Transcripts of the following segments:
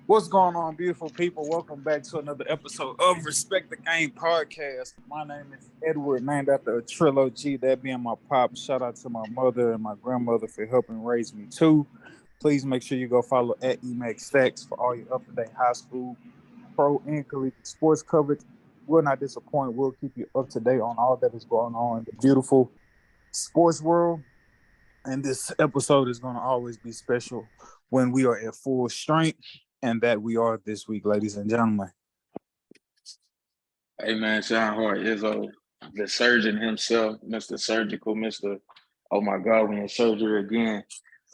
What's going on, beautiful people? Welcome back to another episode of Respect the Game podcast. My name is Edward, named after a trilogy, that being my pop. Shout out to my mother and my grandmother for helping raise me too. Please make sure you go follow at Emax Stacks for all your up-to-date high school, pro, and collegiate sports coverage. Will not disappoint. We'll keep you up to date on all that is going on in the beautiful sports world. And this episode is going to always be special when we are at full strength, and that we are this week, ladies and gentlemen. Hey man, Sean Hart is the surgeon himself, Mr. Surgical, Mr. Oh my God, we in surgery again.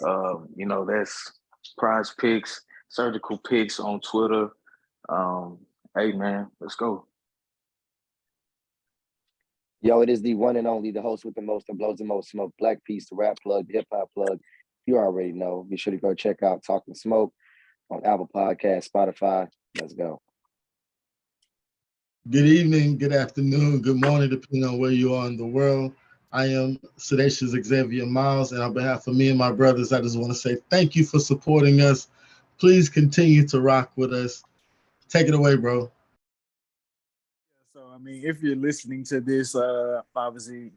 That's Prize Picks, Surgical Picks on Twitter. Hey man, let's go. Yo, it is the one and only, the host with the most and blows the most smoke, Black Piece, the rap plug, the hip hop plug. You already know. Be sure to go check out Talking Smoke on Apple Podcast, Spotify. Let's go. Good evening, good afternoon, good morning, depending on where you are in the world. I am Sedacious Xavier Miles, and on behalf of me and my brothers, I just want to say thank you for supporting us. Please continue to rock with us. Take it away, bro. So, if you're listening to this, obviously,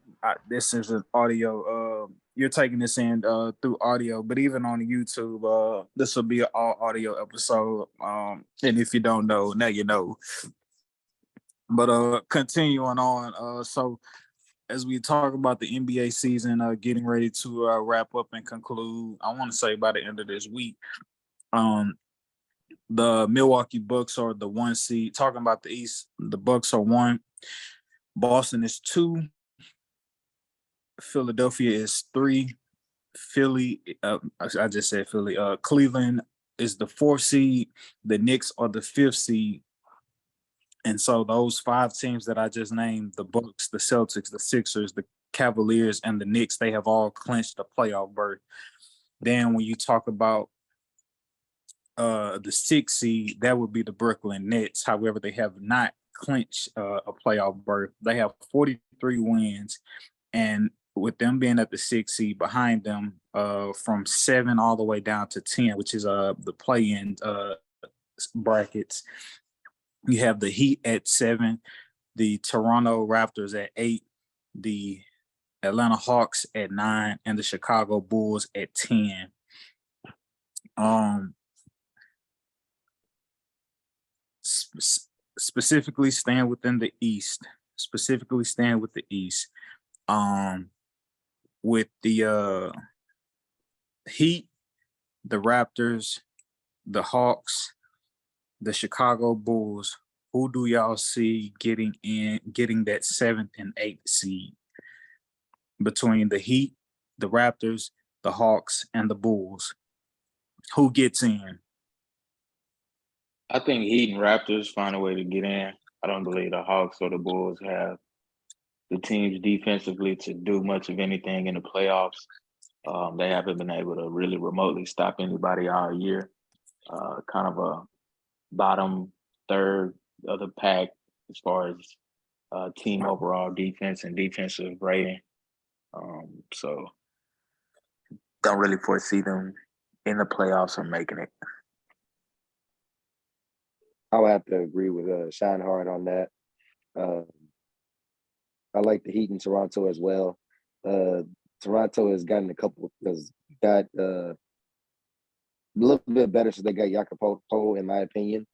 this is an audio. You're taking this in through audio, but even on YouTube, this will be an all audio episode. And if you don't know, now you know. But continuing on, so as we talk about the NBA season, getting ready to wrap up and conclude, I want to say by the end of this week, the Milwaukee Bucks are the 1 seed. Talking about the East, the Bucks are 1, Boston is 2, Philadelphia is 3, Philly, I just said Philly. Cleveland is the 4th seed. The Knicks are the 5th seed. And so those 5 teams that I just named, the Bucks, the Celtics, the Sixers, the Cavaliers, and the Knicks, they have all clinched a playoff berth. Then when you talk about the 6th seed, that would be the Brooklyn Nets. However, they have not clinched a playoff berth. They have 43 wins. And with them being at the 6th seed behind them, from 7 all the way down to 10, which is the play-in brackets, you have the Heat at 7, the Toronto Raptors at 8, the Atlanta Hawks at 9, and the Chicago Bulls at 10. Specifically staying within the East. With the Heat, the Raptors, the Hawks, the Chicago Bulls, who do y'all see getting that 7th and 8th seed between the Heat, the Raptors, the Hawks, and the Bulls? Who gets in? I think Heat and Raptors find a way to get in. I don't believe the Hawks or the Bulls have the teams defensively to do much of anything in the playoffs. They haven't been able to really remotely stop anybody all year. Kind of a bottom third of the pack as far as team overall defense and defensive rating. So don't really foresee them in the playoffs or making it. I would have to agree with Sean Hart on that. I like the Heat in Toronto as well. Toronto has got a little bit better since they got Jakob, in my opinion,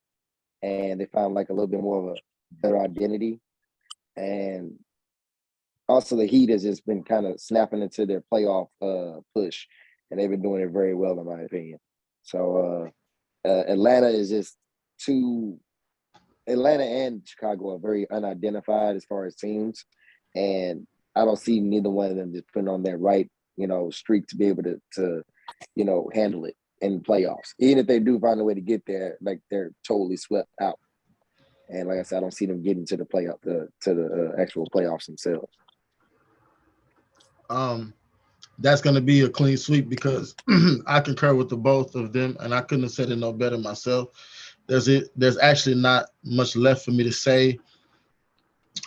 and they found like a little bit more of a better identity. And also the Heat has just been kind of snapping into their playoff push, and they've been doing it very well in my opinion. So Atlanta is just too. Atlanta and Chicago are very unidentified as far as teams, and I don't see neither one of them just putting on that right, streak to be able to handle it in playoffs. Even if they do find a way to get there, like they're totally swept out. And like I said, I don't see them getting to the playoff, to the actual playoffs themselves. That's going to be a clean sweep because I concur with the both of them, and I couldn't have said it no better myself. There's actually not much left for me to say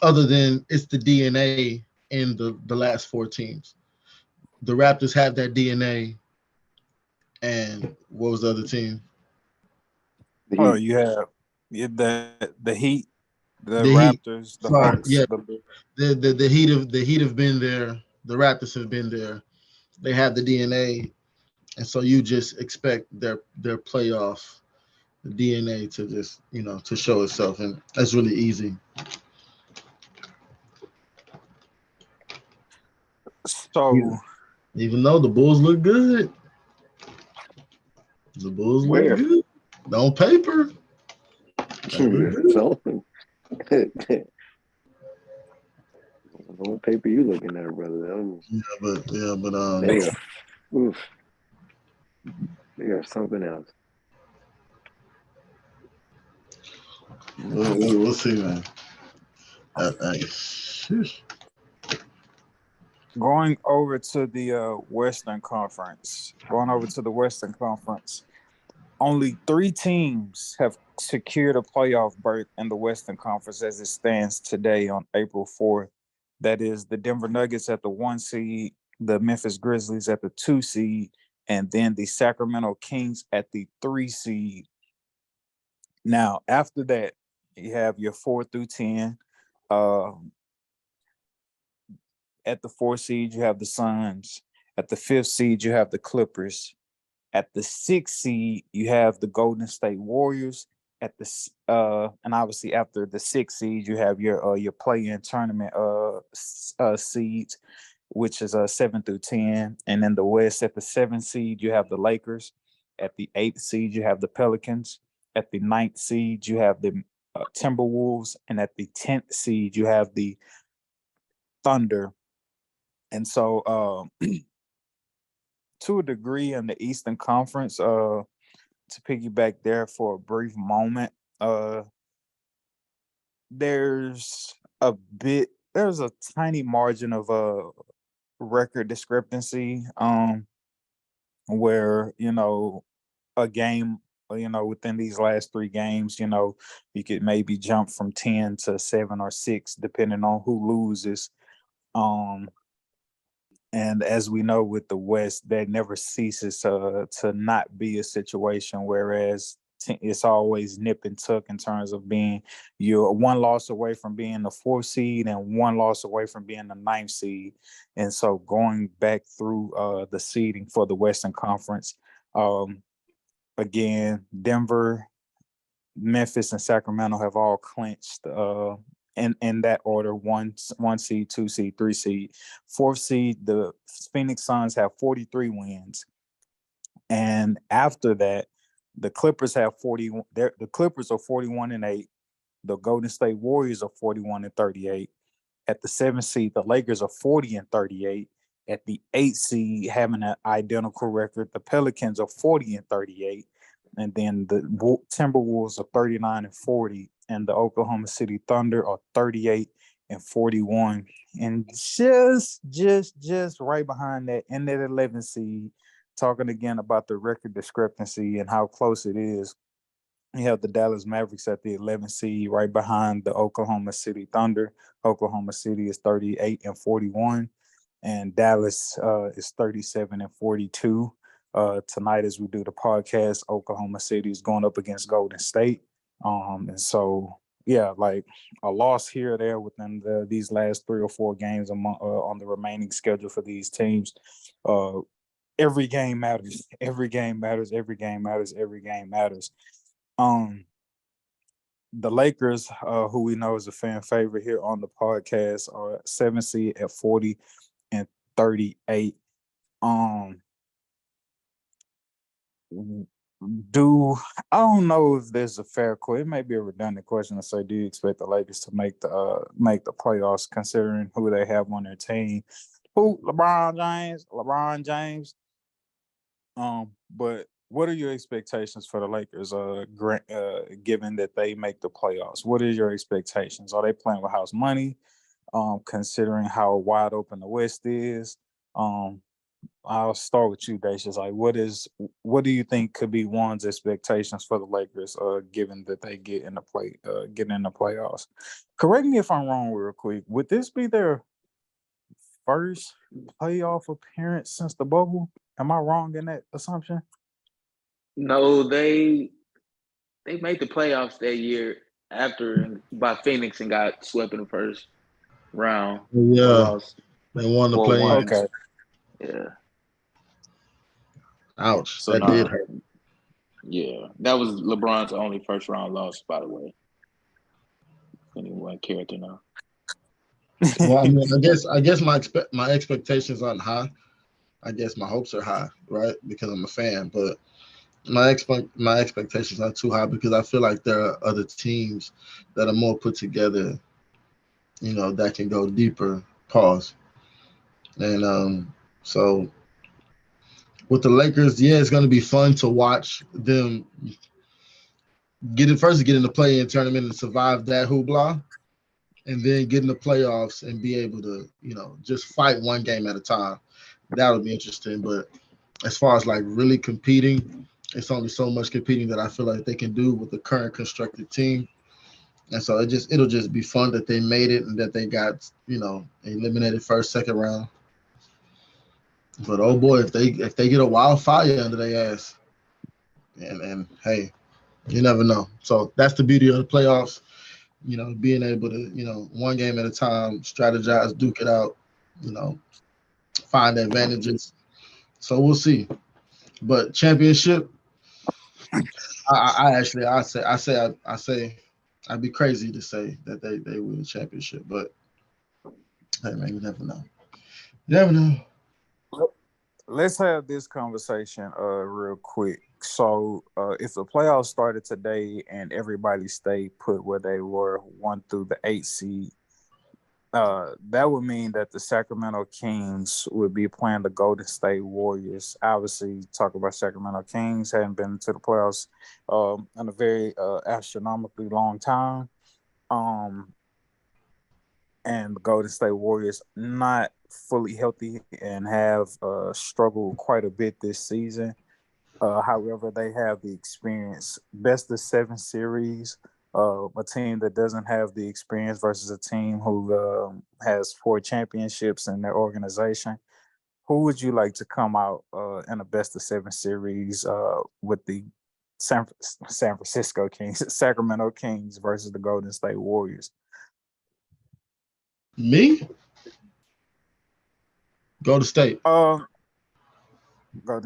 other than it's the DNA in the last 4 teams. The Raptors have that DNA, and what was the other team? Oh, you have the Heat, the The Heat. Raptors, the Sorry, Hawks. yeah. The Heat have been there. The Raptors have been there. They have the DNA, and so you just expect their playoff DNA to just to show itself, and that's really easy. So Even though the Bulls look good, Where? good on paper. They look good. So, what paper you looking at, brother? But They are, oof, they are something else. we'll see, man. going over to the Western Conference, only 3 teams have secured a playoff berth in the Western Conference as it stands today on April 4th. That is the Denver Nuggets at the 1 seed, the Memphis Grizzlies at the 2 seed, and then the Sacramento Kings at the 3 seed. Now, after that, you have your 4 through 10. At the 4 seed, you have the Suns. At the 5th seed, you have the Clippers. At the 6th seed, you have the Golden State Warriors. At the and obviously after the 6th seed, you have your play-in tournament seeds, which is 7 through 10. And in the West, at the 7th seed, you have the Lakers. At the 8th seed, you have the Pelicans. At the 9th seed, you have the Timberwolves, and at the 10th seed, you have the Thunder. And so, to a degree, in the Eastern Conference, to piggyback there for a brief moment, there's a tiny margin of record discrepancy, where a game, within these last 3 games, you could maybe jump from 10 to 7 or 6 depending on who loses. And as we know with the West, that never ceases to not be a situation, whereas it's always nip and tuck in terms of being you're 1 loss away from being the 4th seed and 1 loss away from being the 9th seed. And so going back through the seeding for the Western Conference, again, Denver, Memphis, and Sacramento have all clinched in that order: one seed, 2 seed, 3 seed. 4th seed, the Phoenix Suns have 43 wins, and after that, the Clippers have 41. The Clippers are 41-8. The Golden State Warriors are 41-38. At the 7th seed, the Lakers are 40-38. At the 8th seed, having an identical record, the Pelicans are 40-38. And then the Timberwolves are 39-40, and the Oklahoma City Thunder are 38-41. And just right behind that, in that 11th seed, talking again about the record discrepancy and how close it is, you have the Dallas Mavericks at the 11th seed, right behind the Oklahoma City Thunder. Oklahoma City is 38-41, and Dallas is 37-42. Tonight, as we do the podcast, Oklahoma City is going up against Golden State. And so, yeah, like a loss here or there within these last 3 or 4 games on the remaining schedule for these teams. Every game matters. Every game matters. Every game matters. Every game matters. The Lakers, who we know is a fan favorite here on the podcast, are 7th seed at 40-38. I don't know if there's a fair question. It may be a redundant question to say, do you expect the Lakers to make the playoffs, considering who they have on their team? Who? LeBron James. But what are your expectations for the Lakers? Given that they make the playoffs, what are your expectations? Are they playing with house money? Considering how wide open the West is. I'll start with you, Dacius. Like, what do you think could be one's expectations for the Lakers, given that they get in the playoffs? Correct me if I'm wrong, real quick. Would this be their first playoff appearance since the bubble? Am I wrong in that assumption? No, they made the playoffs that year after by Phoenix and got swept in the first round or Yeah, lost they won the or won. play-ins. Okay. Yeah. Ouch, So that did no, hurt. yeah, that was LeBron's only first round loss, by the way. Anyone care to know? Well, I mean, I guess my expectations aren't high. I guess my hopes are high, right? Because I'm a fan, but my expectations aren't too high because I feel like there are other teams that are more put together, that can go deeper. Pause. And so with the Lakers, yeah, it's going to be fun to watch them get in the play-in tournament and survive that hoopla, and then get in the playoffs and be able to, just fight one game at a time. That would be interesting. But as far as like really competing, it's only so much competing that I feel like they can do with the current constructed team. And so it'll just be fun that they made it and that they got, eliminated first, second round. But oh boy, if they get a wildfire under their ass, and hey, you never know. So that's the beauty of the playoffs, being able to, one game at a time, strategize, duke it out, you know, find advantages. So we'll see. But championship, I say I'd be crazy to say that they win the championship, but hey man, you never know. You never know. Let's have this conversation real quick. So if the playoffs started today and everybody stayed put where they were 1 through the 8 seed, that would mean that the Sacramento Kings would be playing the Golden State Warriors. Obviously, talk about Sacramento Kings, hadn't been to the playoffs in a very astronomically long time. And the Golden State Warriors not fully healthy and have struggled quite a bit this season. However, they have the experience. Best of 7 series. A team that doesn't have the experience versus a team who has 4 championships in their organization. Who would you like to come out in a best of 7 series with the San Francisco Kings, Sacramento Kings versus the Golden State Warriors? Me? Go to state. Golden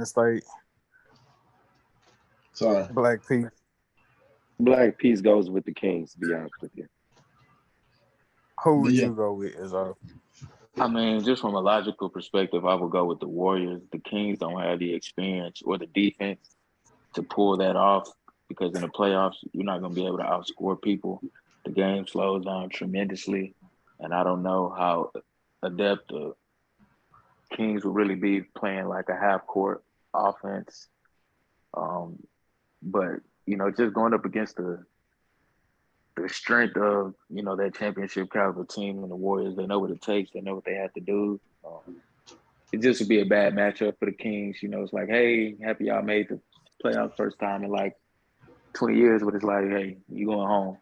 State. Sorry. Black Pete. Black Peace goes with the Kings, to be honest with you. Who would Yeah. you go with, Izzo? I mean, just from a logical perspective, I would go with the Warriors. The Kings don't have the experience or the defense to pull that off because in the playoffs, you're not going to be able to outscore people. The game slows down tremendously, and I don't know how adept the Kings will really be playing like a half-court offense. But, just going up against the strength of, that championship caliber team and the Warriors, they know what it takes. They know what they have to do. It just would be a bad matchup for the Kings. It's like, hey, happy y'all made the playoffs first time in like 20 years, but it's like, hey, you going home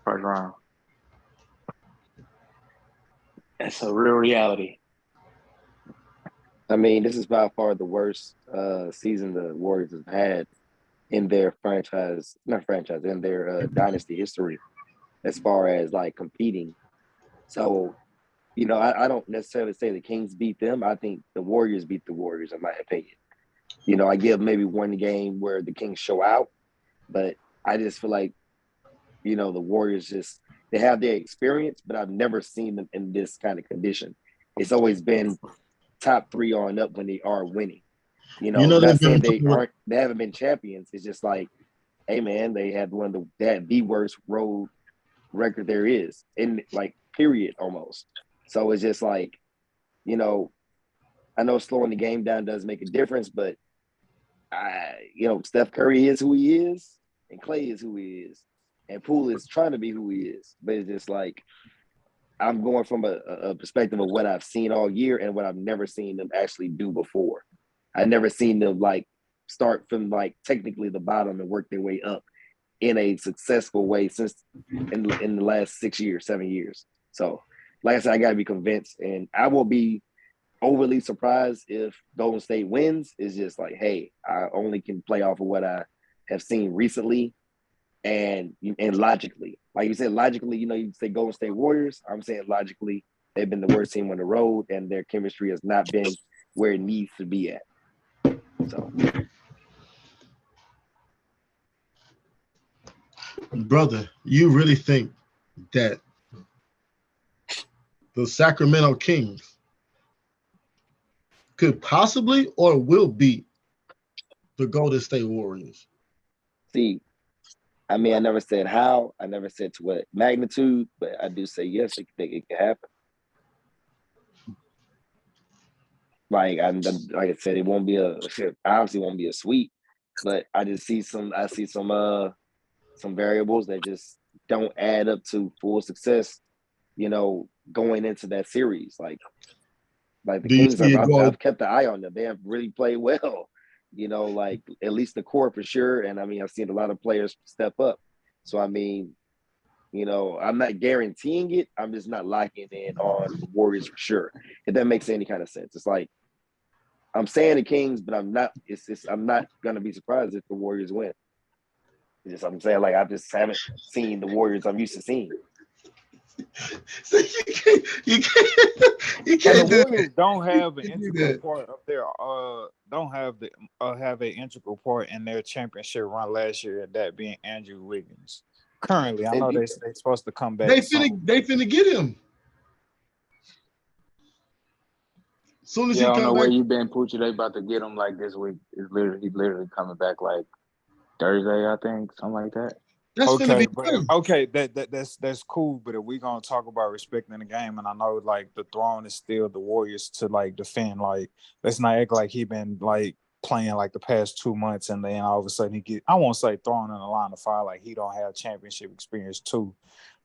first round. That's a real reality. I mean, this is by far the worst season the Warriors have had in their in their dynasty history as far as like competing. So, I don't necessarily say the Kings beat them. I think the Warriors beat the Warriors, in my opinion. I give maybe one game where the Kings show out, but I just feel like, the Warriors they have their experience, but I've never seen them in this kind of condition. It's always been top 3 on up when they are winning. Not they've saying been they haven't been champions. It's just like, hey man, they had the worst road record there is in like period almost. So it's just like, I know slowing the game down does make a difference, but Steph Curry is who he is, and Clay is who he is, and Poole is trying to be who he is. But it's just like I'm going from a perspective of what I've seen all year and what I've never seen them actually do before. I've never seen them like start from like technically the bottom and work their way up in a successful way since in the last 6 years, 7 years. So, like I said, I got to be convinced, and I will be overly surprised if Golden State wins. It's just like, hey, I only can play off of what I have seen recently, and logically, like you said, logically, you say Golden State Warriors. I'm saying logically, they've been the worst team on the road, and their chemistry has not been where it needs to be at. So, brother, you really think that the Sacramento Kings could possibly or will beat the Golden State Warriors? see, I mean, I never said how, I never said to what magnitude, but I do say yes, it can happen. Like I said, it won't be obviously won't be a sweep, but I see some variables that just don't add up to full success, going into that series. Like the Do you Kings see it going? I've kept an eye on them. They have really played well, like at least the core for sure. And I mean, I've seen a lot of players step up. So I mean, I'm not guaranteeing it. I'm just not locking in on the Warriors for sure. If that makes any kind of sense. It's like I'm saying the Kings, but I'm not. I'm not gonna be surprised if the Warriors win. I'm saying, like, I just haven't seen the Warriors I'm used to seeing. So you can't And the do Warriors that. don't have an You can't do integral that. part of their don't have an integral part in their championship run last year, and that being Andrew Wiggins. Currently, I know they're supposed to come back. They finna get him. Soon as Yeah, I he don't come know back, where you been, Poochie. They about to get him like this week. He's literally coming back like Thursday, I think, something like that. that's finna be done. Okay, that's cool. But if we gonna talk about respecting the game, and I know like the throne is still the Warriors to like defend. Like, let's not act like he been like playing like the past 2 months, and then all of a sudden I won't say thrown in the line of fire like he don't have championship experience too,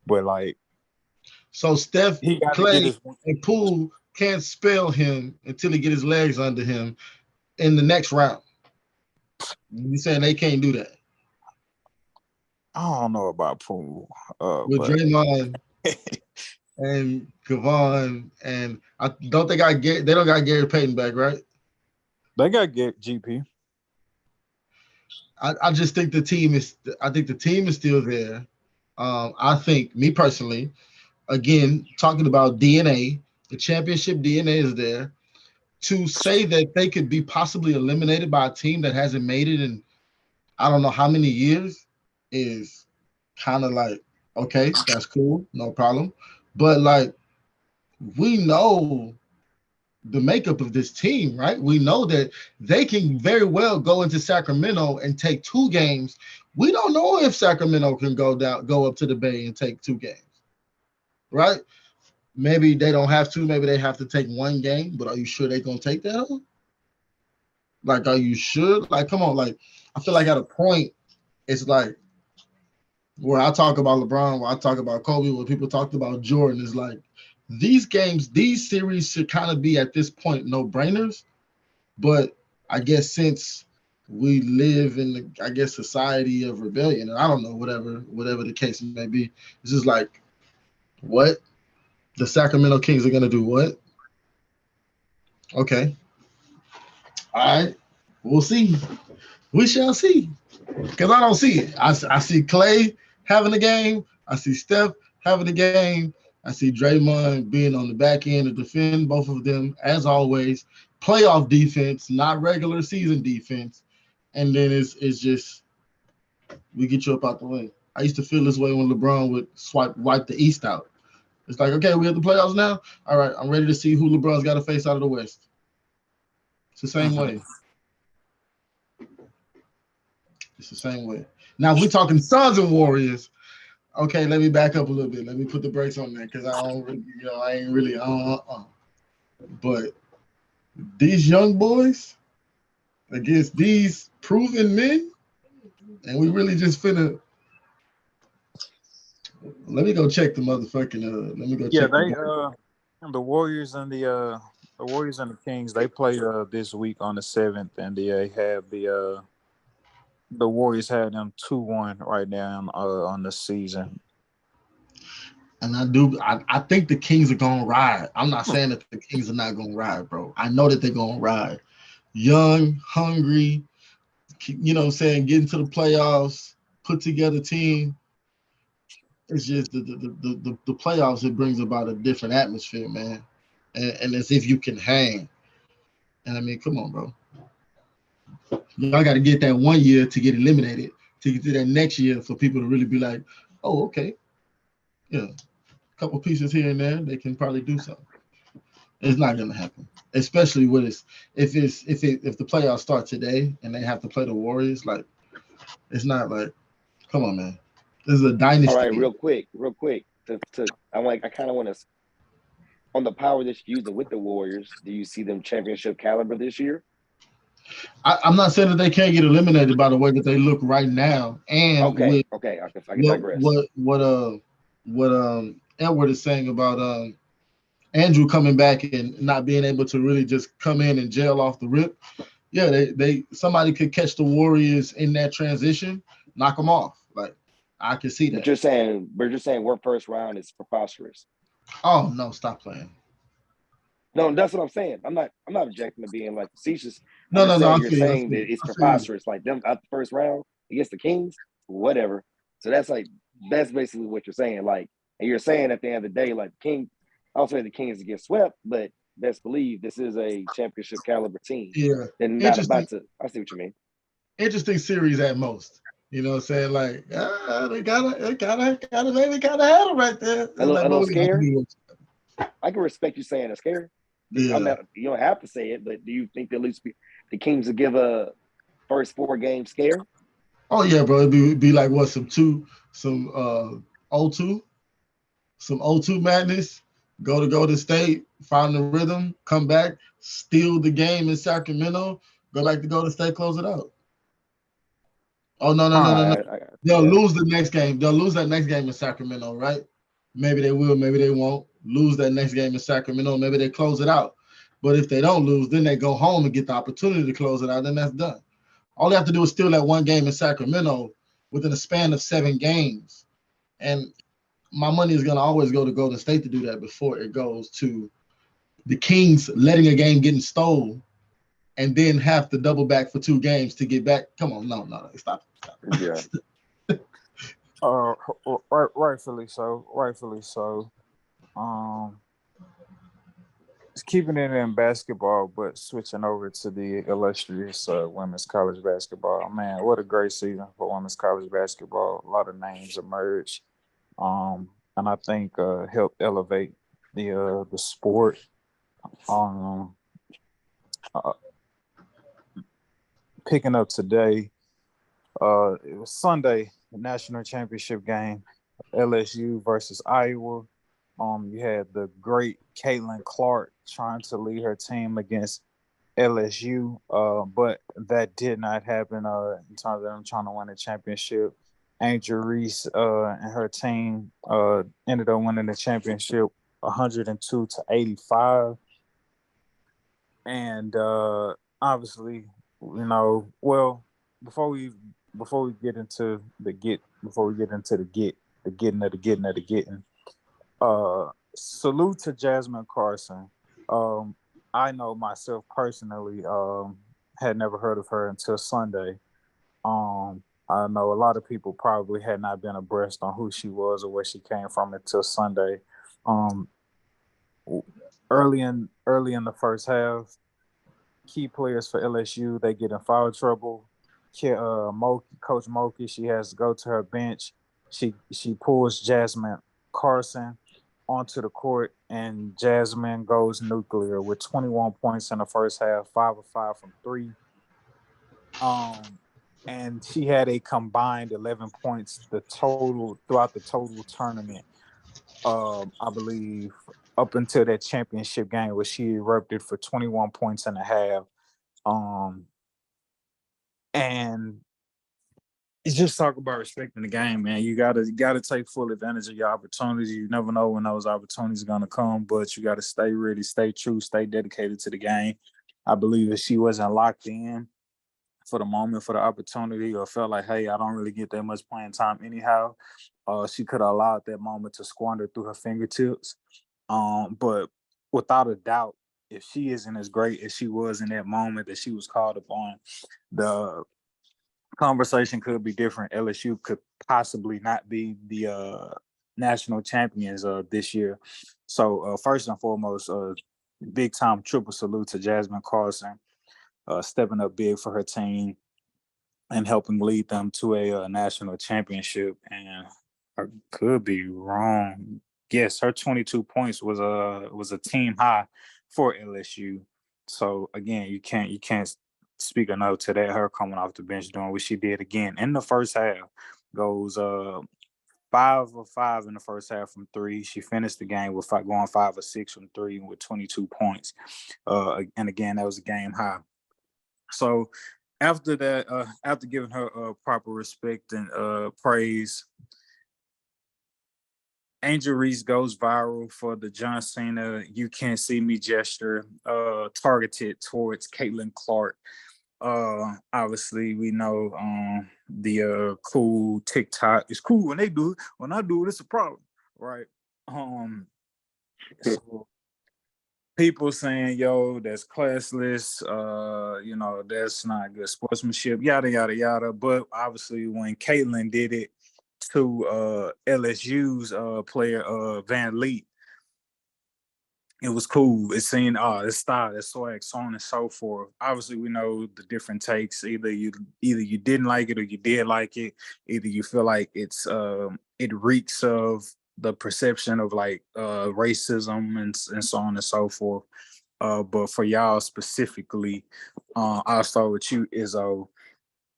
but like So Steph, he got to Clay, get his. and Poole can't spell him until he get his legs under him in the next round. You saying they can't do that? I don't know about Poole, With but Draymond and Kevon, and they don't got Gary Payton back, right? they got to get GP. I just think the team is still there. I think, me personally, again, talking about DNA, the championship DNA is there. To say that they could be possibly eliminated by a team that hasn't made it in I don't know how many years is kind of like, okay, that's cool, no problem. But like, we know the makeup of this team, right? We know that they can very well go into Sacramento and take 2 games. We don't know if Sacramento can go up to the Bay and take 2 games, right? Maybe they don't have to. Maybe they have to take 1 game. But are you sure they're gonna take that on? Like, are you sure? Like, come on. Like, I feel like at a point, it's like where I talk about LeBron, where I talk about Kobe, where people talked about Jordan, is like these games, these series should kind of be at this point no-brainers. But I guess since we live in the, society of rebellion, and I don't know, whatever the case may be, it's just like, what? The Sacramento Kings are gonna do what? Okay. All right. We'll see. We shall see. Because I don't see it. I see Clay having a game. I see Steph having a game. I see Draymond being on the back end to defend both of them, as always. Playoff defense, not regular season defense. And then it's just, we get you up out the way. I used to feel this way when LeBron would wipe the East out. It's like, okay, we have the playoffs now. All right, I'm ready to see who LeBron's got to face out of the West. It's the same way. It's the same way. Now, if we're talking Suns and Warriors, okay, let me back up a little bit. Let me put the brakes on that because I don't really, I ain't really, But these young boys against these proven men, and we really just finna. Let me go check the motherfucking. Let me go check. The Warriors and the Kings, they play this week on the 7th, and they have the Warriors had them 2-1 right now on the season. And I think the Kings are gonna ride. I'm not saying that the Kings are not gonna ride, bro. I know that they're gonna ride. Young, hungry, you know what I'm saying, getting to the playoffs. put together team. It's just the playoffs. It brings about a different atmosphere, man, and as if you can hang. And I mean, come on, bro. Y'all got to get that 1 year to get eliminated to get to that next year for people to really be like, oh, okay, yeah, a couple pieces here and there, they can probably do something. It's not gonna happen, especially with it if the playoffs start today and they have to play the Warriors. Like, it's not like, come on, man. This is a dynasty. All right, real quick. I kind of want to on the power that you're using with the Warriors. Do you see them championship caliber this year? I'm not saying that they can't get eliminated by the way that they look right now, and okay, I can digress. What Edward is saying about Andrew coming back and not being able to really just come in and gel off the rip. Yeah, they somebody could catch the Warriors in that transition, knock them off. Like, I can see that. But you're saying we're first round is preposterous. Oh no, stop playing. No, that's what I'm saying. I'm not objecting to being like facetious. No. You're saying that it's preposterous. Like them at the first round against the Kings, whatever. So that's basically what you're saying. Like, and you're saying at the end of the day, like King, I don't say the Kings get swept, but best believe this is a championship caliber team. Yeah. They're not about to. I see what you mean. Interesting series at most. You know what I'm saying? Like, they gotta maybe kind of had them right there. A little scared. I can respect you saying a scare. Yeah. You don't have to say it, but do you think at least the Kings will give a first 4 game scare? Oh yeah, bro. It'd be like what, some O2 madness. Go to State, find the rhythm, come back, steal the game in Sacramento, go back to Golden State, close it out. Oh no. They'll lose the next game. They'll lose that next game in Sacramento, right? Maybe they will, maybe they won't. Lose that next game in Sacramento, maybe they close it out. But if they don't lose, then they go home and get the opportunity to close it out, then that's done. All they have to do is steal that one game in Sacramento within a span of 7 games. And my money is going to always go to Golden State to do that before it goes to the Kings letting a game getting stolen and then have to double back for 2 games to get back. Come on, no, stop. Yeah. Rightfully so. Just keeping it in basketball, but switching over to the illustrious women's college basketball. Man, what a great season for women's college basketball. A lot of names emerged, and I think helped elevate the sport. Picking up today, it was Sunday, the national championship game, LSU versus Iowa. You had the great Caitlin Clark trying to lead her team against LSU, but that did not happen in terms of them trying to win a championship. Angel Reese and her team ended up winning the championship 102-85. And obviously, before we get into the getting. Salute to Jasmine Carson. I know myself personally had never heard of her until Sunday. I know a lot of people probably had not been abreast on who she was or where she came from until Sunday. Early in the first half, key players for LSU, they get in foul trouble. Coach Moki, she has to go to her bench. She pulls Jasmine Carson onto the court, and Jasmine goes nuclear with 21 points in the first half, 5 of 5 from 3. And she had a combined 11 points throughout the total tournament. I believe up until that championship game where she erupted for 21 points and a half. And it's just talk about respecting the game, man. You gotta take full advantage of your opportunities. You never know when those opportunities are gonna come, but you gotta stay ready, stay true, stay dedicated to the game. I believe if she wasn't locked in for the moment, for the opportunity, or felt like, hey, I don't really get that much playing time anyhow, she could have allowed that moment to squander through her fingertips. But without a doubt, if she isn't as great as she was in that moment that she was called upon, conversation could be different. LSU could possibly not be the national champions this year. So first and foremost, big time triple salute to Jasmine Carson, stepping up big for her team and helping lead them to a national championship. And I could be wrong. Yes, her 22 points was a team high for LSU. So again, you can't speak enough to that. Her coming off the bench doing what she did again in the first half, goes 5 of 5 in the first half from three. She finished the game with going 5 of 6 from three with 22 points. And again, that was a game high. So after that, after giving her proper respect and praise, Angel Reese goes viral for the John Cena "You Can't See Me" gesture, targeted towards Caitlin Clark. Obviously, we know the cool TikTok. It's cool when they do it. When I do it, it's a problem, right? So people saying, "Yo, that's classless. That's not good sportsmanship." Yada yada yada. But obviously, when Caitlin did it to LSU's player Van Leet, it was cool. It seemed it's style, it's swag, so on and so forth. Obviously, we know the different takes. Either you didn't like it or you did like it. Either you feel like it reeks of the perception of like racism and so on and so forth. But for y'all specifically, I'll start with you, Izzo.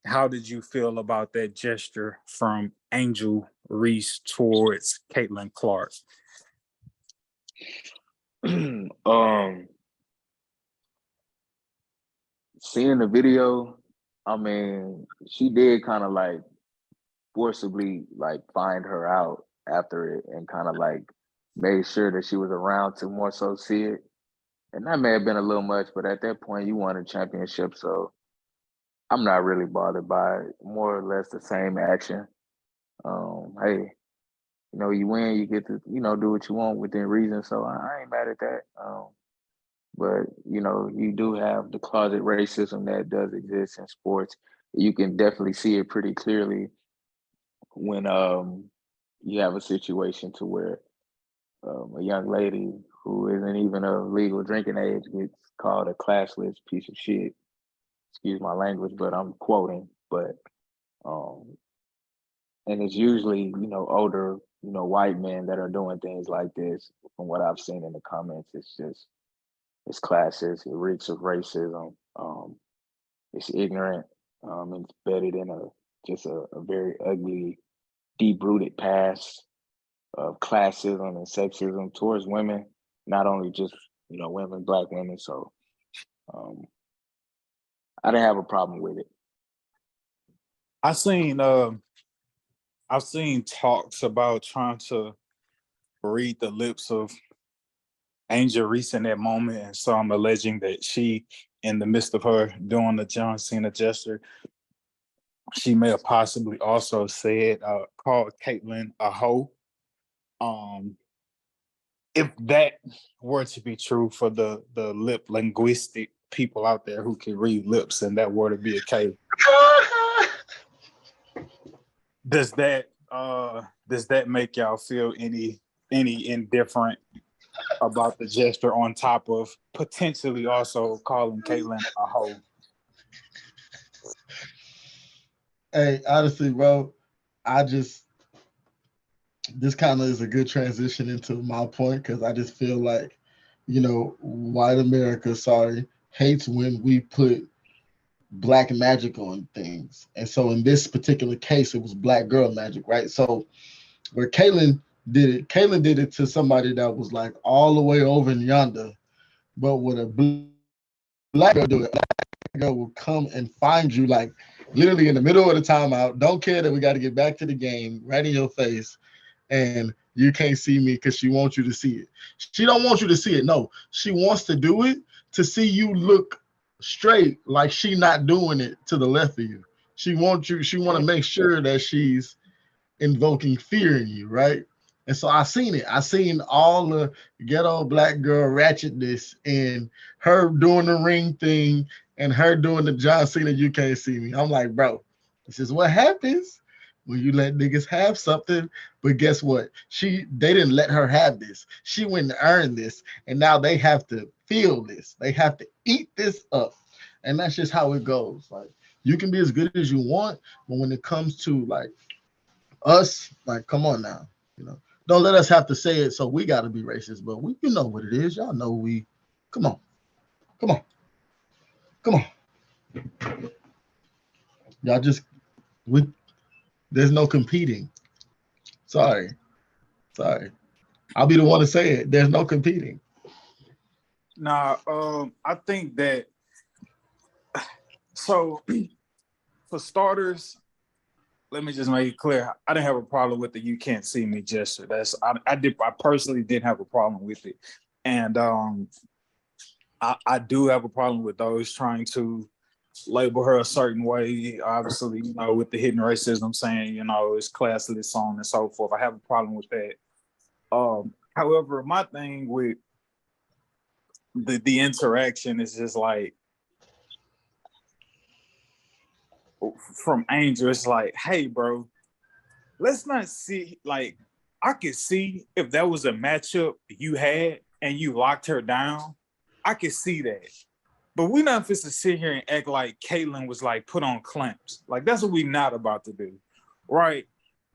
How did you feel about that gesture from Angel Reese towards Caitlin Clark? Seeing the video, I mean, she did kind of like forcibly like find her out after it and kind of like made sure that she was around to more so see it. And that may have been a little much, but at that point you won a championship, so I'm not really bothered by it. More or less the same action. Hey, you win, you get to, do what you want within reason. So I ain't mad at that. But you do have the closet racism that does exist in sports. You can definitely see it pretty clearly when you have a situation to where a young lady who isn't even of legal drinking age gets called a classless piece of shit. Excuse my language, but I'm quoting. But and it's usually older white men that are doing things like this. From what I've seen in the comments, it's classist. It reeks of racism. It's ignorant. It's embedded in a very ugly, deep-rooted past of classism and sexism towards women, not only just women, Black women. So I didn't have a problem with it. I've seen talks about trying to read the lips of Angel Reese in that moment, and so I'm alleging that she, in the midst of her doing the John Cena gesture, she may have possibly also said, called Caitlin a hoe. If that were to be true for the lip linguistic people out there who can read lips, and that were to be a case, does that make y'all feel any indifferent about the gesture on top of potentially also calling Caitlin a hoe? Hey, honestly, bro, this kind of is a good transition into my point, because I just feel like, white America, hates when we put Black magic on things. And so in this particular case, it was Black girl magic, right? So where Caitlin did it to somebody that was like all the way over in yonder, but with a Black girl do it, Black girl will come and find you like literally in the middle of the timeout, don't care that we got to get back to the game, right in your face, and you can't see me because she wants you to see it. She don't want you to see it. No, she wants to do it to see you look straight, like she not doing it to the left of you. She want to make sure that she's invoking fear in you, right? And so I seen it. I seen all the ghetto Black girl ratchetness and her doing the ring thing and her doing the John Cena "You Can't See Me." I'm like, bro, This is what happens when you let niggas have something. But guess what? They didn't let her have this. She went and earned this, and now they have to feel this. They have to eat this up, and that's just how it goes. Like you can be as good as you want, but when it comes to like us, like come on now, don't let us have to say it. So we got to be racist, but you know what it is. Y'all know we. Come on, come on, come on. Y'all just we. There's no competing. Sorry. I'll be the one to say it. There's no competing. Nah, I think that so for starters, let me just make it clear. I didn't have a problem with the "you can't see me" gesture. I personally didn't have a problem with it. And I do have a problem with those trying to label her a certain way, obviously, with the hidden racism, saying, it's classless, so on and so forth. I have a problem with that. However, my thing with the interaction is just like, from Angel, it's like, hey, bro, let's not see, like, I could see if that was a matchup you had and you locked her down, I could see that. But we're not supposed to sit here and act like Caitlyn was like put on clamps. Like that's what we're not about to do, right?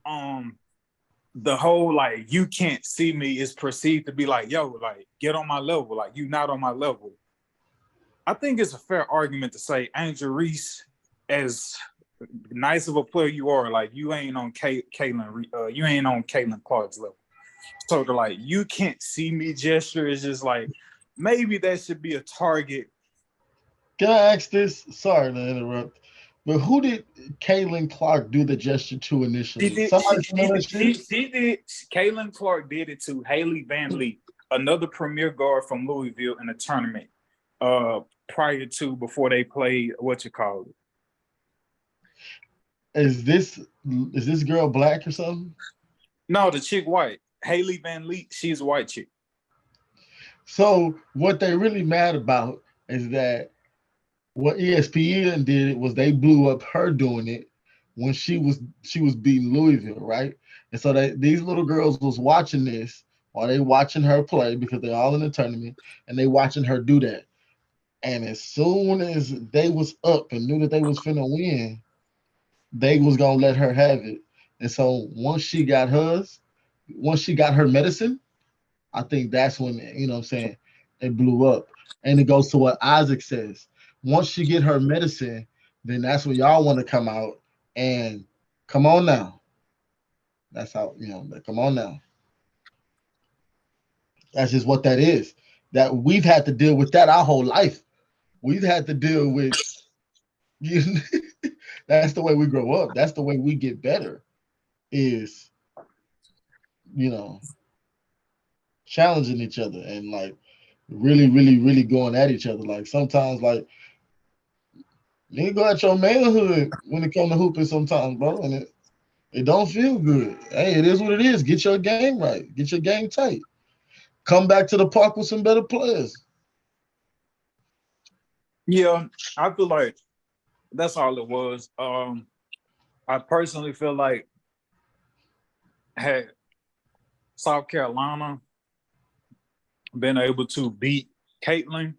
The whole like you can't see me is perceived to be like, yo, like get on my level, like you not on my level. I think it's a fair argument to say Angel Reese, as nice of a player you are, like you ain't on Caitlyn, you ain't on Caitlyn Clark's level. So the like you can't see me gesture is just like maybe that should be a target. Can I ask this? Sorry to interrupt, but who did Caitlyn Clark do the gesture to initially? She did. Caitlyn Clark did it to Haley Van Lee, another premier guard from Louisville in a tournament. Before they played Is this girl black or something? No, the chick white. Haley Van Lee, she's a white chick. So what they really mad about is that what ESPN did was they blew up her doing it when she was beating Louisville, right? And so these little girls was watching this while they watching her play because they're all in the tournament and they watching her do that. And as soon as they was up and knew that they was finna win, they was gonna let her have it. And so once she got her medicine, I think that's when, it blew up. And it goes to what Isaac says. Once she get her medicine, then that's when y'all want to come out and come on now. That's how, come on now. That's just what that is. That we've had to deal with that our whole life. We've had to deal with, that's the way we grow up. That's the way we get better is, challenging each other and like really, really, really going at each other. Like sometimes, like you go at your manhood when it comes to hooping sometimes, bro, and it don't feel good. Hey, it is what it is. Get your game right. Get your game tight. Come back to the park with some better players. Yeah, I feel like that's all it was. I personally feel like had South Carolina been able to beat Caitlyn,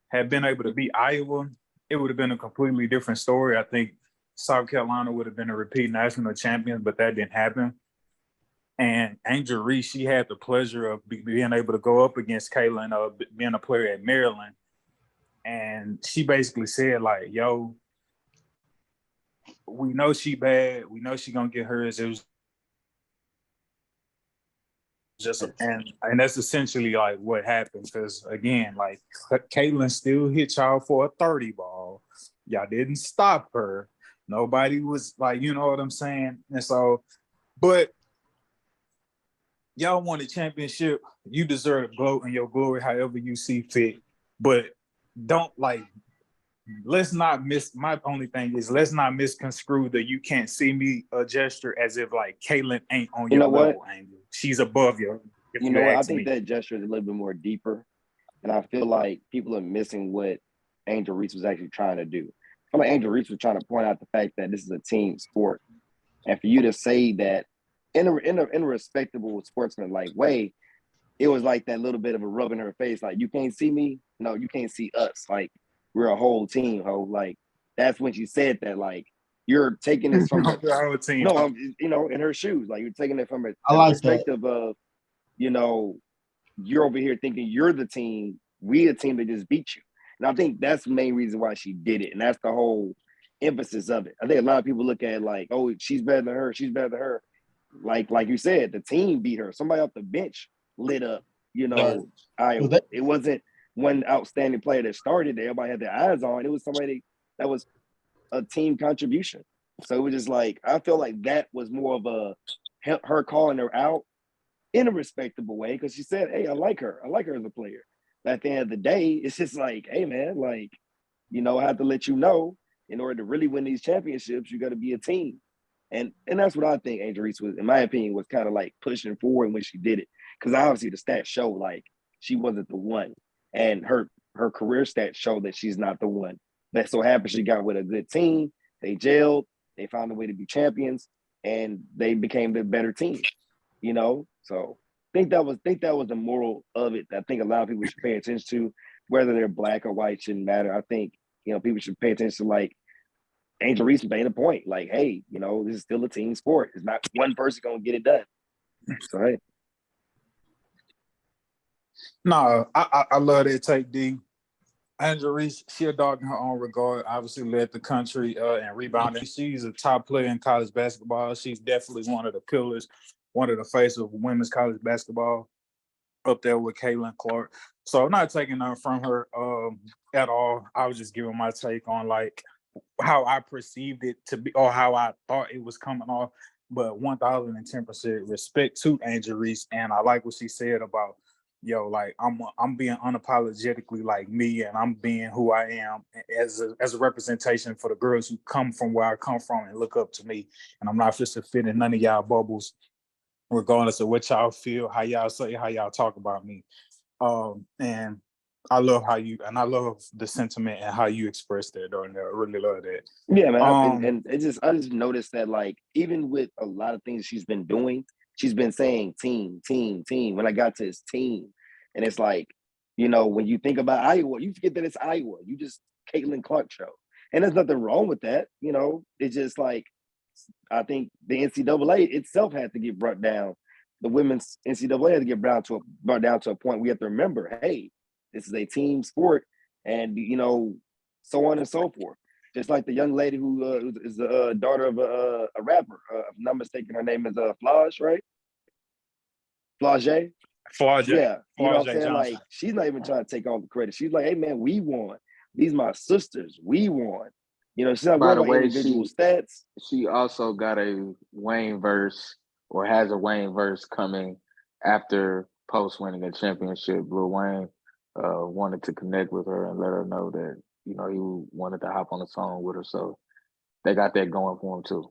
had been able to beat Iowa, it would have been a completely different story. I think South Carolina would have been a repeat national champion, but that didn't happen. And Angel Reese, she had the pleasure of being able to go up against Caitlyn, being a player at Maryland. And she basically said, like, yo, we know she bad. We know she going to get hers. It was and that's essentially like what happened. Because again, like Caitlyn still hit y'all for a 30 ball. Y'all didn't stop her. Nobody was like, you know what I'm saying? And so, but y'all won the championship. You deserve to gloat in your glory however you see fit. But don't let's not my only thing is let's not misconstrue the "you can't see me" gesture as if like Caitlyn ain't on your level, Angel. She's above you. You know what? I think that gesture is a little bit more deeper. And I feel like people are missing what Angel Reese was actually trying to do. feel like Angel Reese was trying to point out the fact that this is a team sport, and for you to say that in a respectable sportsman-like way, it was like that little bit of a rub in her face, like, you can't see me, no, you can't see us, like, we're a whole team, ho. Like, that's when she said that, like, you're taking this from The whole team. no, in her shoes, like, you're taking it from I a like perspective of, you're over here thinking you're the team, we a team that just beat you. And I think that's the main reason why she did it. And that's the whole emphasis of it. I think a lot of people look at it like, oh, she's better than her, she's better than her. Like you said, the team beat her. Somebody off the bench lit up, Iowa. Well, It wasn't one outstanding player that started that everybody had their eyes on. It was somebody that was a team contribution. So it was just like, I feel like that was more of her calling her out in a respectable way, because she said, hey, I like her as a player. But at the end of the day, it's just like, hey, man, like, I have to let you know, in order to really win these championships, you got to be a team. And that's what I think Angel Reese was, in my opinion, was kind of like pushing forward when she did it. Because obviously the stats show like she wasn't the one. And her career stats show that she's not the one. That so happens she got with a good team. They gelled, they found a way to be champions, and they became the better team. So I think that was the moral of it. I think a lot of people should pay attention to, whether they're black or white shouldn't matter. I think people should pay attention to, like, Angel Reese made a point, like, hey, this is still a team sport. It's not one person gonna get it done. So hey. No, I love that take, D. Angel Reese, she a dog in her own regard. Obviously led the country in rebounding. She's a top player in college basketball. She's definitely one of the pillars, one of the face of women's college basketball, up there with Caitlin Clark. So I'm not taking nothing from her at all. I was just giving my take on, like, how I perceived it to be, or how I thought it was coming off. But 1,010% respect to Angel Reese, and I like what she said about, like, I'm being unapologetically like me, and I'm being who I am as a representation for the girls who come from where I come from and look up to me. And I'm not just to fit in none of y'all bubbles, regardless of what y'all feel, how y'all say, how y'all talk about me. And I love I love the sentiment and how you expressed that, Darnell. I really love that. Yeah, man. And I just noticed that, like, even with a lot of things she's been doing, she's been saying team, team, team. When I got to his team, and it's like, when you think about Iowa, you forget that it's Iowa. You just Caitlin Clark show, and there's nothing wrong with that. It's just like, I think the NCAA itself had to get brought down. The women's NCAA had to get brought down to a point we have to remember, hey, this is a team sport, and so on and so forth. Just like the young lady who is the daughter of a rapper. If I'm not mistaken, her name is Flage, right? Flage? Flage. Yeah. You know what I'm saying? Johnson. Like, she's not even trying to take all the credit. She's like, hey, man, we won. These my sisters. We won. She's not worried about individual stats. She also got a Wayne verse, or has a Wayne verse coming after post winning a championship. Lil Wayne wanted to connect with her and let her know that, he wanted to hop on the song with her. So they got that going for him too.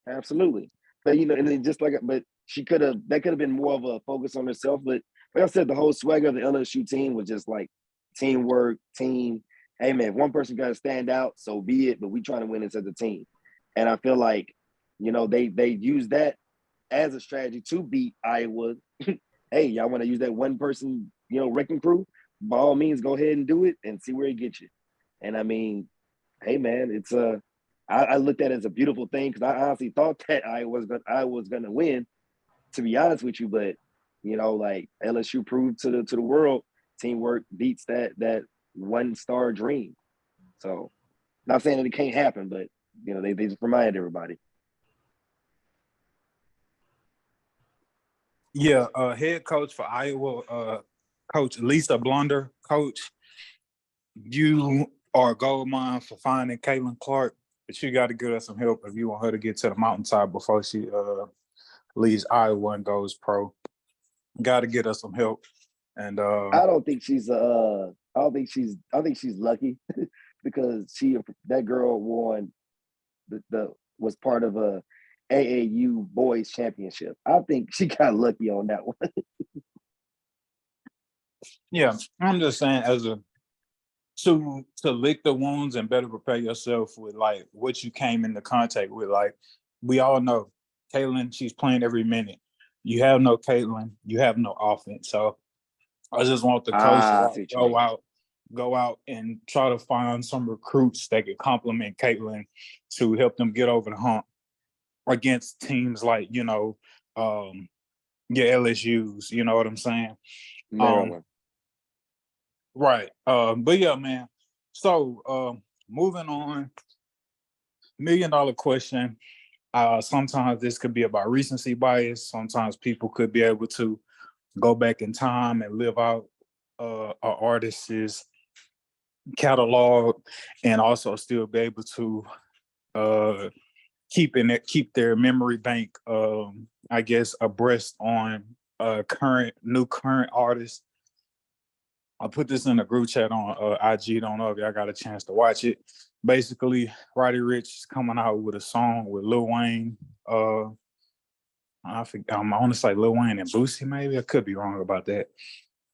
Absolutely. But, and then but that could have been more of a focus on herself. But like I said, the whole swagger of the LSU team was just like teamwork, team. Hey, man, if one person got to stand out, so be it. But we trying to win this as a team. And I feel like, they use that as a strategy to beat Iowa. Hey, y'all want to use that one person, wrecking crew? By all means, go ahead and do it and see where it gets you. And I mean, hey, man, it's I looked at it as a beautiful thing, because I honestly thought that I was gonna win, to be honest with you. But like, LSU proved to the world, teamwork beats that one star dream. So, not saying that it can't happen, but they just reminded everybody. Yeah, head coach for Iowa, Coach Lisa Blunder. Coach, you are a gold mine for finding Caitlin Clark, but you got to get her some help if you want her to get to the mountaintop before she leaves Iowa and goes pro. Got to get her some help. And I don't think she's I think she's lucky because that girl won was part of a AAU boys championship. I think she got lucky on that one. Yeah, I'm just saying, as a to lick the wounds and better prepare yourself with like what you came into contact with. Like we all know, Caitlin, she's playing every minute. You have no Caitlin, you have no offense. So I just want the coach I to see what you mean. go out and try to find some recruits that could complement Caitlin to help them get over the hump against teams like, your LSU's, you know what I'm saying? Maryland. Right. But yeah, man. So moving on, $1 million question. Sometimes this could be about recency bias. Sometimes people could be able to go back in time and live out an artist's catalog and also still be able to keep their memory bank I guess abreast on current artists. I put this in a group chat on IG. Don't know if y'all got a chance to watch it. Basically, Roddie Rich is coming out with a song with Lil Wayne. I want to say Lil Wayne and Boosie, maybe. I could be wrong about that.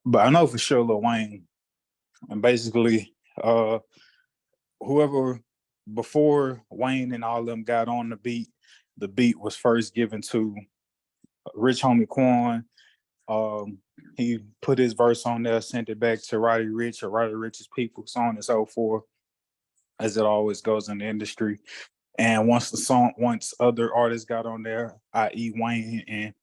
But I know for sure Lil Wayne. And basically, whoever before Wayne and all of them got on the beat was first given to Rich Homie Quan. He put his verse on there, sent it back to Roddie Rich or Roddie Rich's people, so on and so forth, as it always goes in the industry. And once other artists got on there, i.e. Wayne, and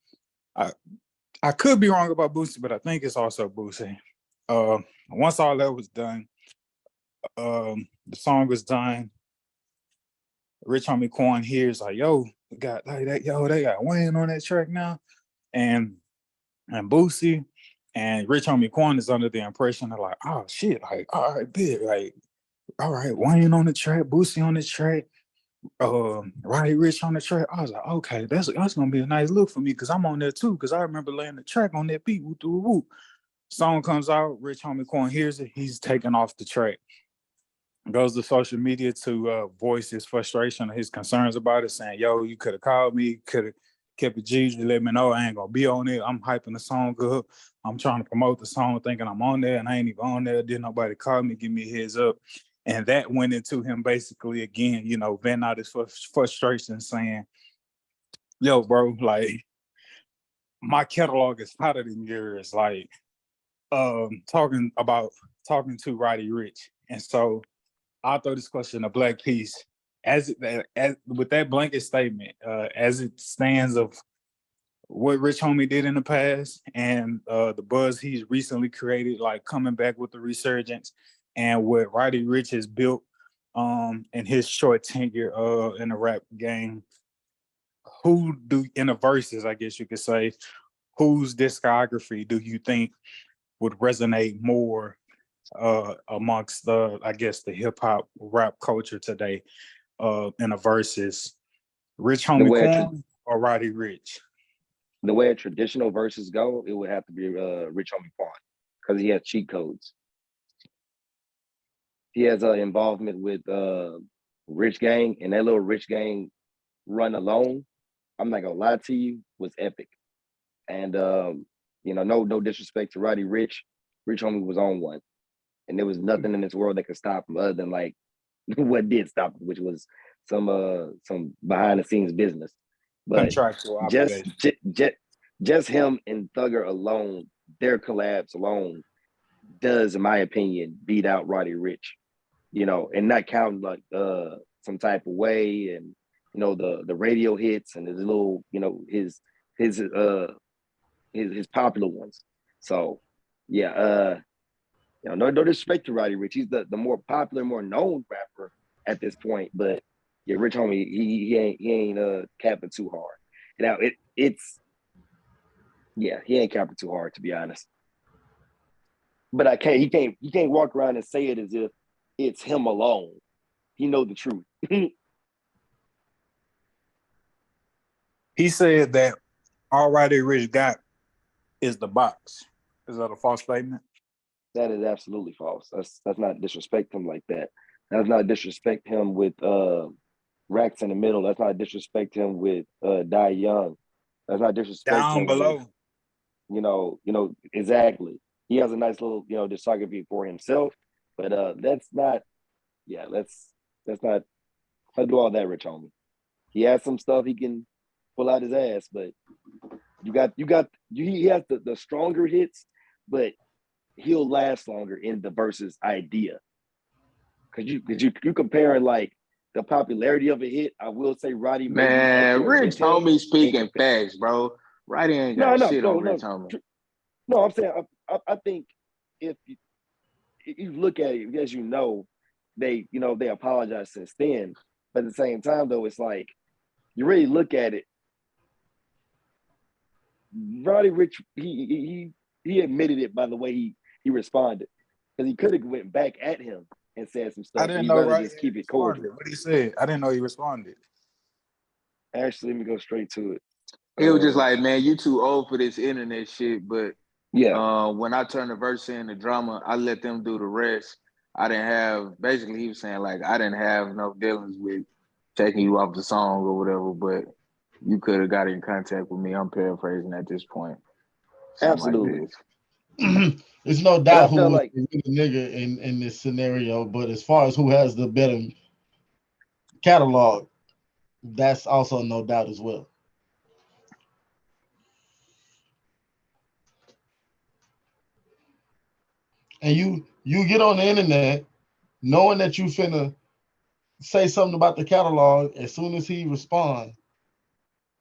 I could be wrong about Boosie, but I think it's also Boosie. Once all that was done, the song was done. Rich Homie Quan hears like, yo, they got Wayne on that track now. And Boosie and Rich Homie Quan is under the impression of like, oh shit, like, all right, big, like, all right, Wayne on the track, Boosie on the track, Roddy Rich on the track. I was like, okay, that's gonna be a nice look for me because I'm on there too, because I remember laying the track on that beat. Woo. Song comes out, Rich Homie Quan hears it, he's taken off the track. Goes to social media to voice his frustration or his concerns about it, saying, yo, you could have called me, could have kept it G, let me know I ain't gonna be on it. I'm hyping the song up. I'm trying to promote the song thinking I'm on there and I ain't even on there. Didn't nobody call me, give me a heads up. And that went into him basically again, venting out his frustration saying, yo, bro, like my catalog is hotter than yours. Like talking to Roddy Rich. And so I'll throw this question a black piece. As with that blanket statement, as it stands of what Rich Homie did in the past and the buzz he's recently created, like coming back with the resurgence, and what Roddy Rich has built in his short tenure in the rap game, in the verses, I guess you could say, whose discography do you think would resonate more amongst the hip hop rap culture today in the verses? Rich Homie Quan or Roddy Rich? The way traditional verses go, it would have to be Rich Homie Quan because he has cheat codes. He has involvement with Rich Gang, and that little Rich Gang run alone, I'm not gonna lie to you, was epic. And no disrespect to Roddy Rich, Rich Homie was on one, and there was nothing in this world that could stop him other than like what did stop him, which was some behind the scenes business. But contractual obligation. Just him and Thugger alone, their collabs alone, does, in my opinion, beat out Roddy Rich. And not counting like some type of way and the radio hits and his little his popular ones. So yeah, no disrespect to Roddy Rich. He's the more popular, more known rapper at this point. But yeah, Rich Homie, he ain't capping too hard. Now he ain't capping too hard, to be honest. But he can't walk around and say it as if it's him alone. He know the truth. He said that all Roddy Rich got is the box. Is that a false statement? That is absolutely false. That's not disrespect him like that. That's not disrespect him with Racks in the Middle. That's not disrespect him with Die Young. That's not disrespect down him below. With, exactly. He has a nice little discography for himself, But that's not. Yeah, let's not do all that, Rich homie. He has some stuff he can pull out his ass, but he has the stronger hits, but he'll last longer in the versus idea. Cause you comparing like the popularity of a hit, I will say Roddy may be up Man, there Rich with him. Homie speaking facts, bro. Roddy ain't got shit on Rich Homie. No, I'm saying I think if you look at it, as you know, they apologize since then. But at the same time, though, it's like you really look at it. Roddy Rich, he admitted it by the way he responded, because he could have went back at him and said some stuff. I didn't He'd know rather just keep it cordial. What he said, I didn't know he responded. Actually, let me go straight to it. He was just like, man, you too old for this internet shit. But yeah, when I turned the verse in the drama, I let them do the rest. I didn't have, basically he was saying like, I didn't have no dealings with taking you off the song or whatever, but you could have got in contact with me. I'm paraphrasing at this point. Something absolutely. like this. There's no doubt who was like the nigga in this scenario, but as far as who has the better catalog, that's also no doubt as well. And you get on the internet knowing that you finna say something about the catalog. As soon as he respond,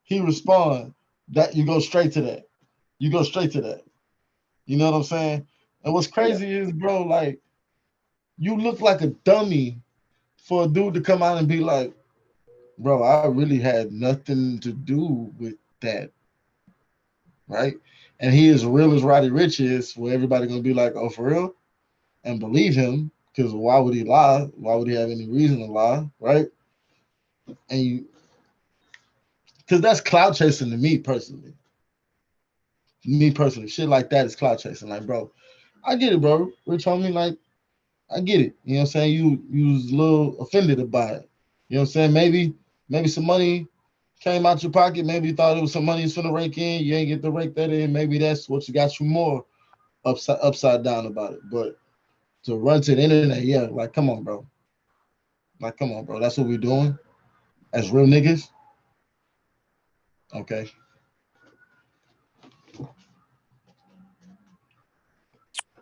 that you go straight to that. You go straight to that. You know what I'm saying? And what's crazy is, bro, like, you look like a dummy for a dude to come out and be like, bro, I really had nothing to do with that. Right? And he is real as Roddy Rich is, where everybody gonna be like, oh, for real? And believe him, because why would he lie? Why would he have any reason to lie? Right? And you, because that's cloud chasing to me personally. Shit like that is cloud chasing. Like, bro, I get it, bro. Rich homie, like, I get it. You know what I'm saying? You was a little offended about it. You know what I'm saying? Maybe some money came out your pocket. Maybe you thought it was some money you was finna rake in. You ain't get to rake that in. Maybe that's what you got you more upside down about it. But to run to the internet, yeah, like, come on, bro. Like, come on, bro. That's what we're doing as real niggas. Okay.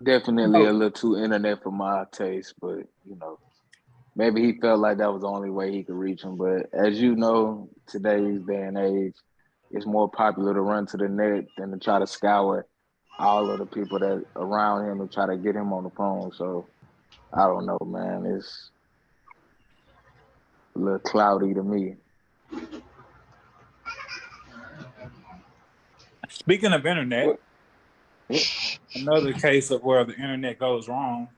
Definitely a little too internet for my taste, but you know, maybe he felt like that was the only way he could reach him. But as you know, today's day and age, it's more popular to run to the net than to try to scour all of the people that around him and try to get him on the phone. So I don't know, man. It's a little cloudy to me. Speaking of internet, another case of where the internet goes wrong.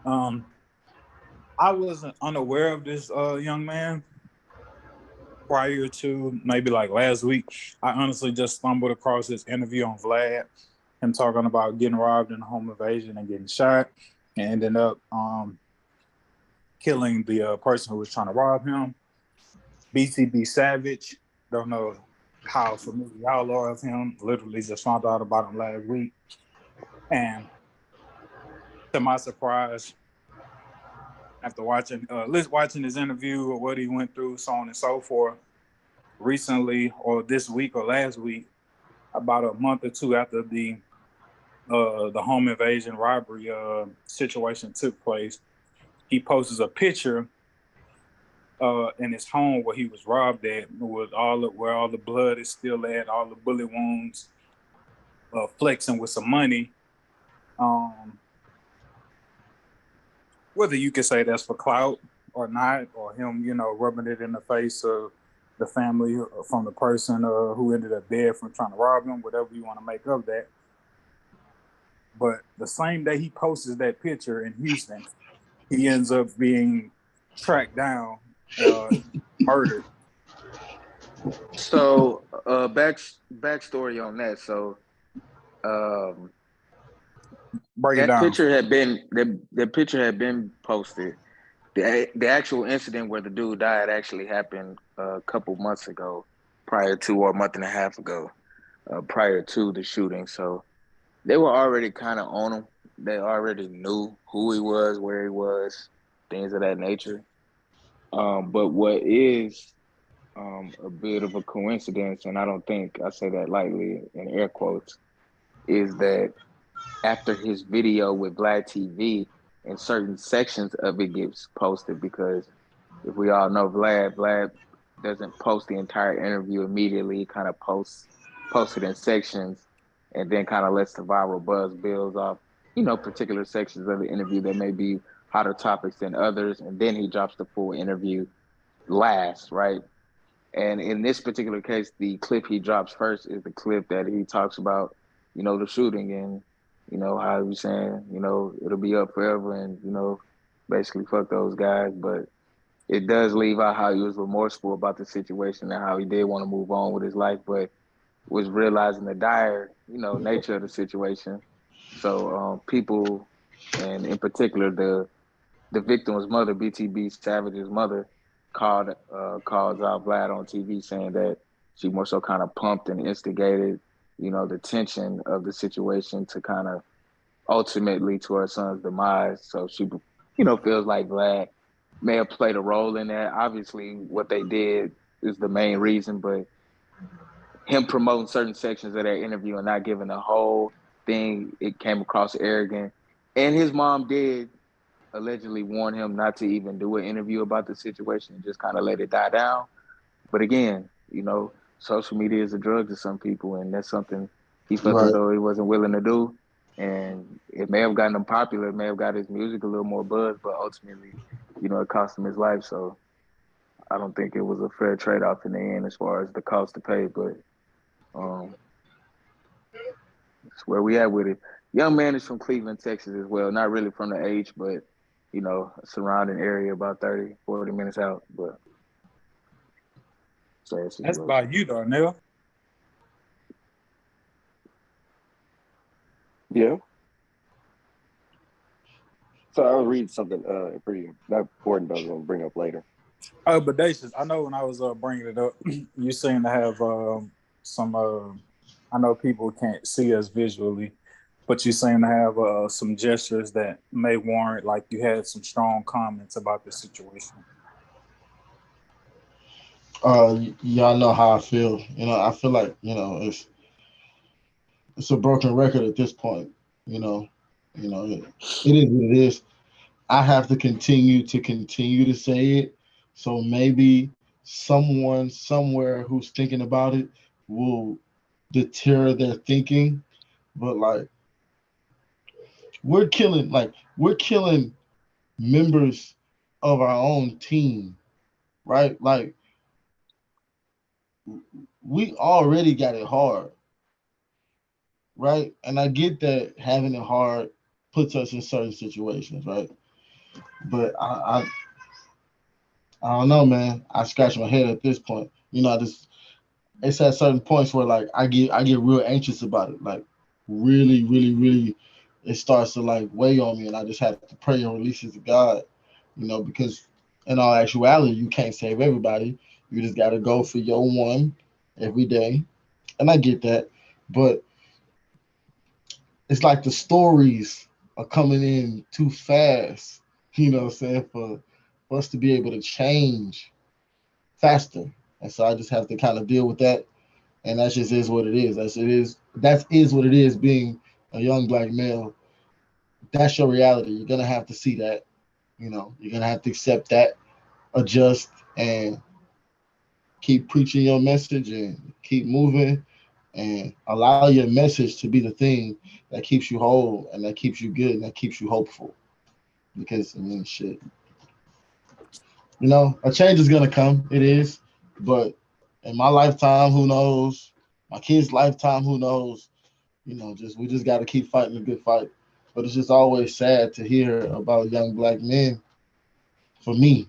I wasn't unaware of this young man prior to maybe like last week. I honestly just stumbled across this interview on Vlad, him talking about getting robbed in a home invasion and getting shot, and ended up killing the person who was trying to rob him. BTB Savage, don't know how familiar y'all are with him. Literally just found out about him last week. And to my surprise, after watching his interview or what he went through, so on and so forth, recently or this week or last week, about a month or two after the home invasion robbery situation took place, he posts a picture in his home where he was robbed at, with where all the blood is still at, all the bullet wounds, flexing with some money. Whether you could say that's for clout or not, or him, rubbing it in the face of the family from the person who ended up dead from trying to rob him, whatever you want to make of that. But the same day he posts that picture in Houston, he ends up being tracked down, murdered. So backstory on that. So Break it down. That picture had been posted. The actual incident where the dude died actually happened a couple months ago, or a month and a half ago, prior to the shooting. So they were already kind of on him they already knew who he was, where he was, things of that nature. But what is a bit of a coincidence, and I don't think I say that lightly in air quotes, is that after his video with Vlad TV, and certain sections of it gets posted because if we all know Vlad doesn't post the entire interview immediately. He kind of posts it in sections and then kind of lets the viral buzz build off, particular sections of the interview that may be hotter topics than others. And then he drops the full interview last, right? And in this particular case, the clip he drops first is the clip that he talks about, the shooting and, how he was saying, it'll be up forever and, basically fuck those guys. But it does leave out how he was remorseful about the situation and how he did want to move on with his life, but was realizing the dire, nature of the situation. So people, and in particular the victim's mother, BTB Savage's mother, calls out Vlad on TV saying that she more so kind of pumped and instigated, the tension of the situation to kind of ultimately to her son's demise. So she, feels like Vlad may have played a role in that. Obviously, what they did is the main reason, but him promoting certain sections of that interview and not giving the whole thing, it came across arrogant. And his mom did allegedly warn him not to even do an interview about the situation and just kind of let it die down. But again, social media is a drug to some people, and that's something he felt as Right. though he wasn't willing to do. And it may have gotten him popular, it may have got his music a little more buzz, but ultimately, it cost him his life. So I don't think it was a fair trade-off in the end as far as the cost to pay, but that's where we at with it. Young man is from Cleveland, Texas as well. Not really from the H, but, a surrounding area about 30, 40 minutes out. But sad That's situation. by you, Darnell. Yeah. So I was reading something pretty not important, but I was going to bring up later. Oh, Bodacious, I know when I was bringing it up, you seem to have some. I know people can't see us visually, but you seem to have some gestures that may warrant, like you had some strong comments about the situation. Y'all know how I feel. I feel like it's a broken record at this point. It is what it is. I have to continue to say it. So maybe someone somewhere who's thinking about it will deter their thinking. But we're killing members of our own team, right? Like we already got it hard, right? And I get that having it hard puts us in certain situations, right? But I don't know, man. I scratch my head at this point. It's at certain points where I get real anxious about it. Like really, really, really it starts to weigh on me and I just have to pray and release it to God, because in all actuality you can't save everybody. You just gotta go for your one every day. And I get that. But it's like the stories are coming in too fast, what I'm saying, for us to be able to change faster. And so I just have to kind of deal with that. And that just is what it is. That is what it is being a young black male. That's your reality. You're gonna have to see that. You're gonna have to accept that, adjust, and keep preaching your message and keep moving and allow your message to be the thing that keeps you whole and that keeps you good and that keeps you hopeful. Because shit. A change is gonna come. It is, but in my lifetime, who knows? My kids' lifetime, who knows? We just got to keep fighting a good fight. But it's just always sad to hear about young black men. For me,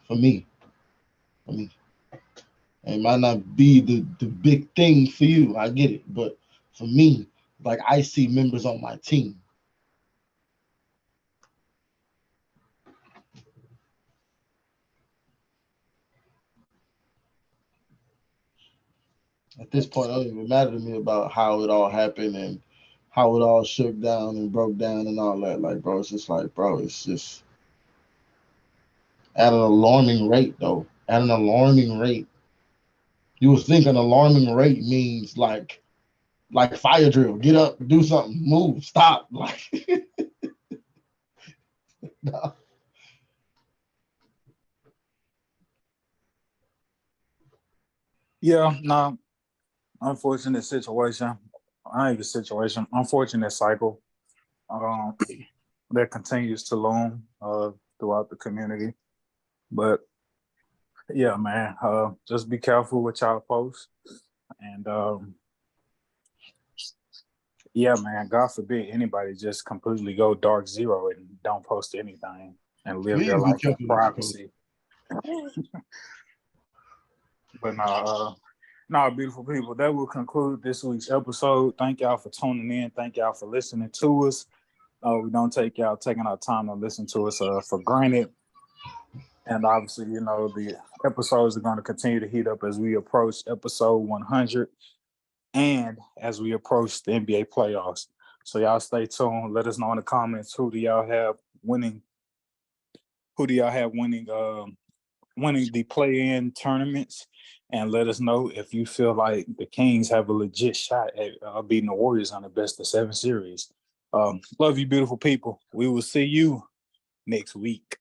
for me, for me. It might not be the big thing for you. I get it, but for me, I see members on my team. At this point, it don't even matter to me about how it all happened and how it all shook down and broke down and all that. Like, bro, it's just like, bro, it's just at an alarming rate, though. At an alarming rate. You would think an alarming rate means like fire drill. Get up, do something, move, stop. Like, no. Yeah, no, unfortunate situation. I ain't a situation. Unfortunate cycle um, that continues to loom throughout the community. But yeah, man, just be careful what y'all post. And yeah, man, God forbid anybody just completely go dark zero and don't post anything and live their Please be life in careful what you post. privacy. But no, beautiful people, that will conclude this week's episode. Thank y'all for tuning in. Thank y'all for listening to us. We don't take y'all taking our time to listen to us for granted. And obviously, you know, the episodes are going to continue to heat up as we approach episode 100 and as we approach the NBA playoffs. So y'all stay tuned. Let us know in the comments who do y'all have winning winning the play-in tournaments, and let us know if you feel like the Kings have a legit shot at beating the Warriors on the best-of-7 series. Love you, beautiful people. We will see you next week.